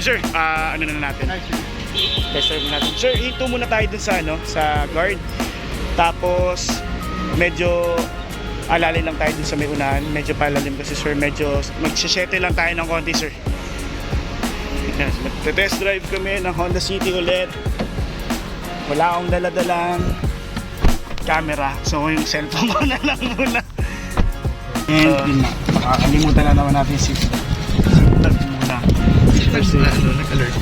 Sir, ano na natin? Test drive natin. Sir, ito muna tayo dun sa, sa guard. Tapos, medyo alalay lang tayo dun sa may unahan. Medyo palalim kasi sir, medyo magsisete lang tayo ng konti sir. Magte-test drive kami ng Honda City ulit. Wala akong daladalang camera. So, yung cellphone ko na lang muna. And, yun na. Makakalimutan na naman natin yung seatbelt muna. Nag-alert.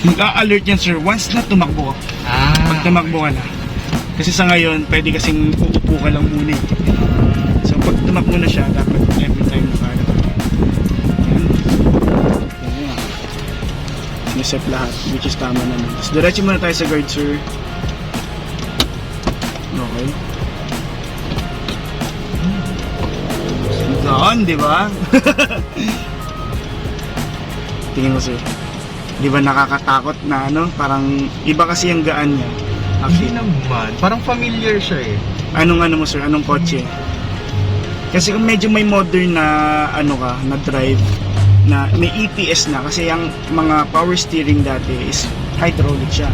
Mag-a-alert yan sir once na tumakbo. Pag tumakbo ka na. Kasi sa ngayon, pwede kasing uupo ka lang muna eh. So pag tumakbo na siya, dapat every time nakala ka. Yan. Sinisep lahat, which is tama naman. So diretso muna tayo sa guard sir. Okay. Gaan, di ba? Tingin mo sir. Di ba nakakatakot na parang iba kasi yung gaan niya. Hindi naman. Parang familiar siya eh. Anong mo sir? Anong kotse? Kasi kung medyo may modern na na drive na may EPS na kasi yung mga power steering dati is hydraulic siya.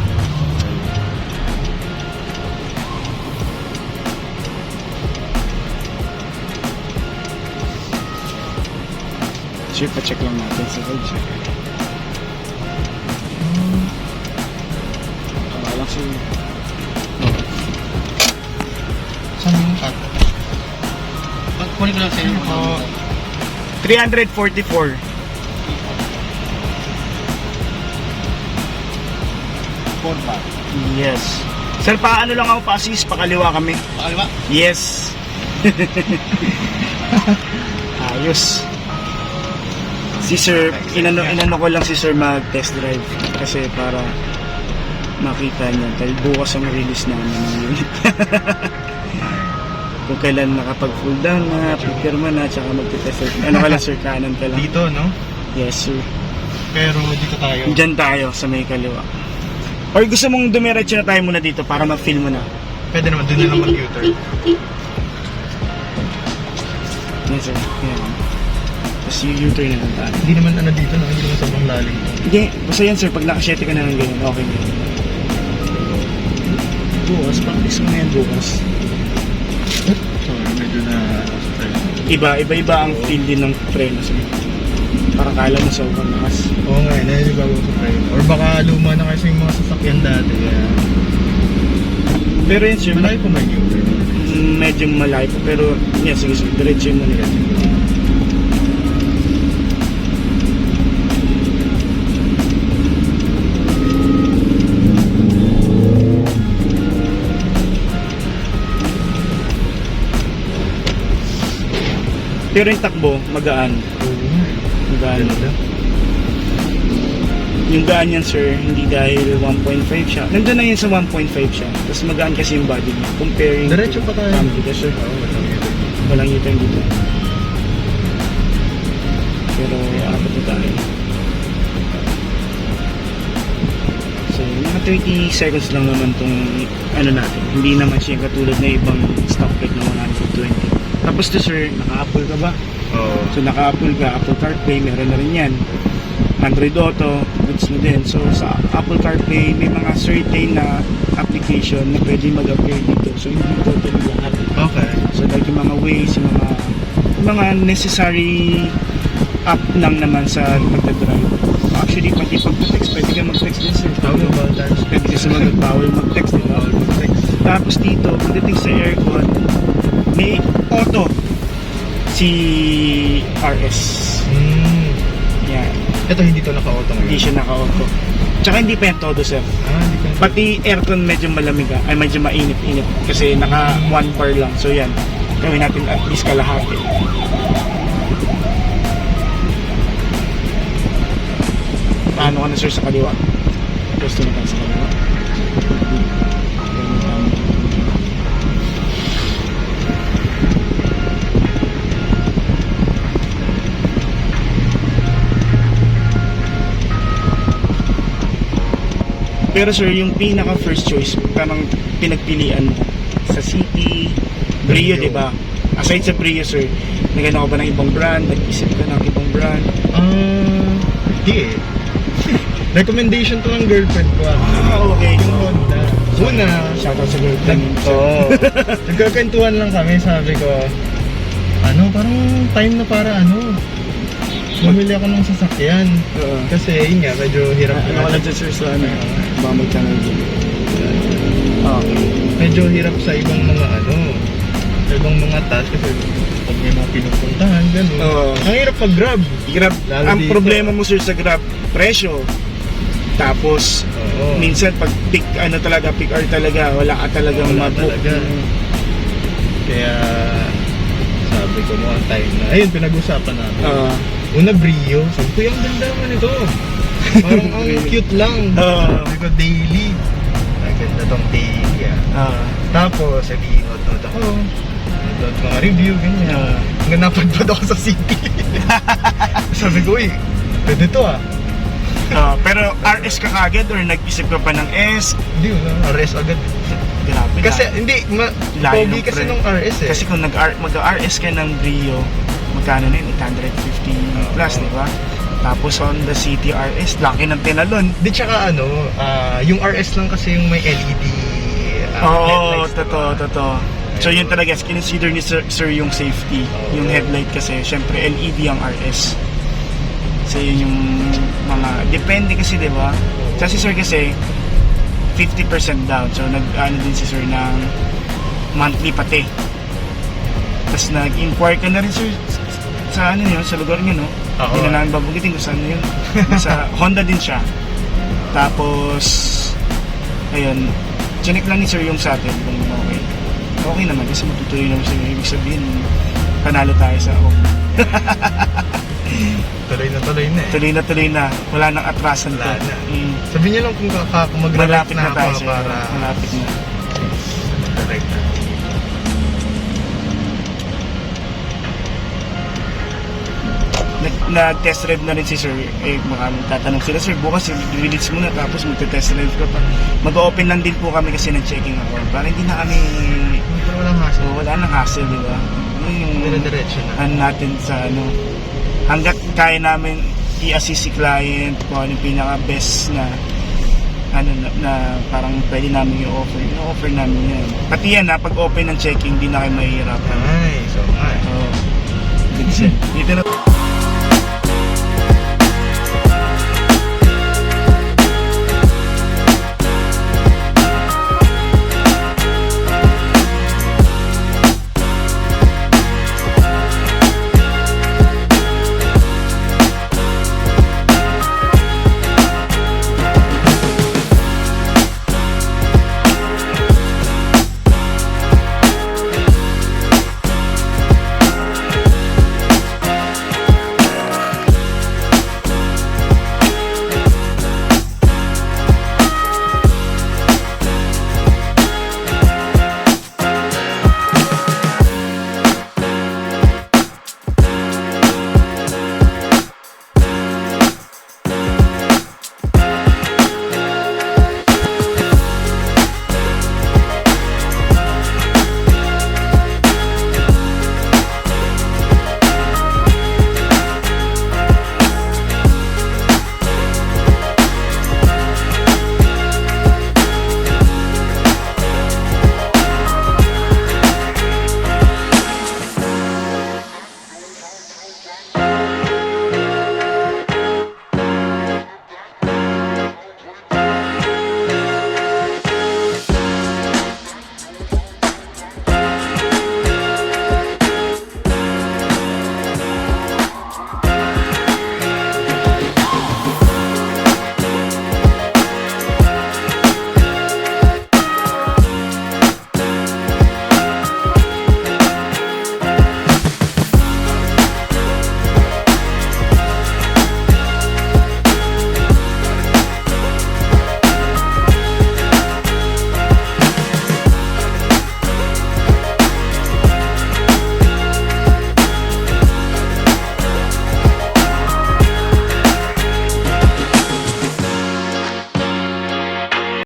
Sure, pa-check lang natin sa road sir. Lang sir. Saan yung cut? Kunin ko lang sa inyo. 344. 4 ba? Yes. Sir, paano lang ako pa-assist? Pakaliwa kami. Pakaliwa? Yes. Ayos. Si sir, inano ko lang si sir mag-test drive. Kasi para makita niya. Dahil bukas ang release namin ng unit. Kung kailan nakapag-full down na, pipirma na, tsaka mag-test drive. Ano ka lang sir, kanan ka lang. Dito, no? Yes sir. Pero dito tayo. Diyan tayo sa may kaliwa. Or gusto mong dumiretso na tayo muna dito para ma-feel mo na? Pwede naman, doon na lang mag-U-turn. Yes sir. Yan. Tapos U-turn na lang tayo. Hindi naman dito, no? Hindi naman sobrang lalim. Hindi, basta yan sir, pag nakasyete ka na ng ganyan, okay na yan. Bukas, practice mo na yan bukas. Sorry, medyo na Iba-iba ang feel din ng preno sir. Para kala mo sobrang lakas. Oo nga, nalilibago sa frame. Or baka luma na kasi yung mga sasakyan dati. Kaya... Pero yan sir, Malayo po may U-turn. medyo malayo po, pero yan, sige sir, diretso mo na yan. Pero yung takbo, magaan. Magaan. Yung gaan yan sir, hindi dahil 1.5 siya. Nandun na yun sa 1.5 siya. Tapos magaan kasi yung body niya. Comparing Diretso pa tayo. Yes sir. Walang U-turn dito. Pero apat na tayo. So mga 30 seconds lang naman tong natin. Hindi naman siya katulad na ibang stoplight na 120. Tapos to sir, naka-Apple ka ba? Oo. So naka-Apple ka, Apple CarPlay, meron na rin yan. Android Auto, goods mo din. So sa Apple CarPlay, may mga certain na application na pwede mag-appear dito. So hindi totally lahat. Okay. So like yung mga ways, yung mga necessary app lang naman sa pagdadrive. Actually, pati pag-text, pwede ka mag-text din sir. Tawag ba tayo? Pwede ka sa mag-power mag-text, di ba? Tapos dito, pagdating sa aircon, may auto si RS. Yan. Ito hindi to naka-auto ngayon. Hindi siya naka-auto. Tsaka hindi pa yan todo sir. Hindi pa. Pati aircon medyo malamig ay medyo mainit-init kasi naka 1 bar lang. So yan, gawin natin at least kalahati. Paano ka na sir sa kaliwa? Gusto na tayo sa kaliwa. Pero sir, yung pinaka first choice, parang pinagpilian mo sa City, Brio, di ba? Aside sa Brio sir, nagano ka ba ng ibang brand? Nag-isip ka ng ibang brand? City eh. Recommendation to ng girlfriend ko. Okay. Yung Honda. Una, Shoutout sa girlfriend. Oo. Nagkakantuhan lang kami, sabi ko, parang time na para bumili ako ng sasakyan. Oo. Kasi yun nga, medyo hirap Ano ka lang dyan sir sa ano? Baka mag-channel din. Okay. Medyo hirap sa ibang mga sa ibang mga task kasi pag may mga pinupuntahan, gano'n. Oo. Ang hirap pag-grab. Grab, Lalo ang dito. problema mo sir sa Grab, presyo. Tapos, Oo. minsan pag pick talaga, pick hour talaga, wala ka talagang Wala mabook. talaga. Kaya sabi ko mo ang time na. Ayun, pinag-usapan namin. Una, Brio. Sabi ko, yung ganda naman ito. Parang ang cute lang. Sabi ko, daily. Ang ganda tong daily Tapos, nag-i-note ako. Note mga review, ganyan. Hanggang napadpad ako sa city. Sabi ko, pwede to Pero RS ka kagad or nag-isip ka pa ng S? Hindi, RS agad. Grabe Kasi, na. hindi, Layo pogi ng kasi pre. nung RS eh. Kasi kung mag-RS ka ng Brio, magkano na yun? 850 plus, Oo. di ba? Tapos Honda City RS, laki ng tinalon. Di tsaka yung RS lang kasi yung may LED Oo, headlights, totoo, diba? totoo. So yun talaga, kinonsider ni sir yung safety. Oo. Yung headlight kasi, syempre LED ang RS. So yun yung mga, depende kasi, di ba? Kasi sir kasi, 50% down. So nag-ano din si sir ng monthly pati. Tapos nag-inquire ka na rin sir sa yun, sa lugar niyo, no? Oo. Hindi na namin babugitin kung saan na yun. Sa Honda din siya. Tapos, ayun, chinek lang ni sir yung sa atin kung okay. Okay naman kasi matutuloy naman sir. Ibig sabihin, panalo tayo sa Tuloy na eh. Tuloy na. Wala nang atrasan Wala to. na. Mm. Sabi niyo lang kung mag-relate Malapit na na tayo ako sir. para Malapit na. direct na. Nag-test drive na rin si sir. Baka tatanong sila, sir, bukas release muna tapos magte-test drive ka pa. Mag-open lang din po kami kasi nag-checking ako. Para hindi na kami, Pero walang hassle. wala nang hassle, di ba? Yun yung Dire-diretso na. natin sa hanggat kaya namin i-assist si client kung ano yung pinaka-best na na parang pwede namin i-offer namin yan. Pati yan pag open ng checking, hindi na kayo mahihirapan. Ay, so nga. So, good set. Dito na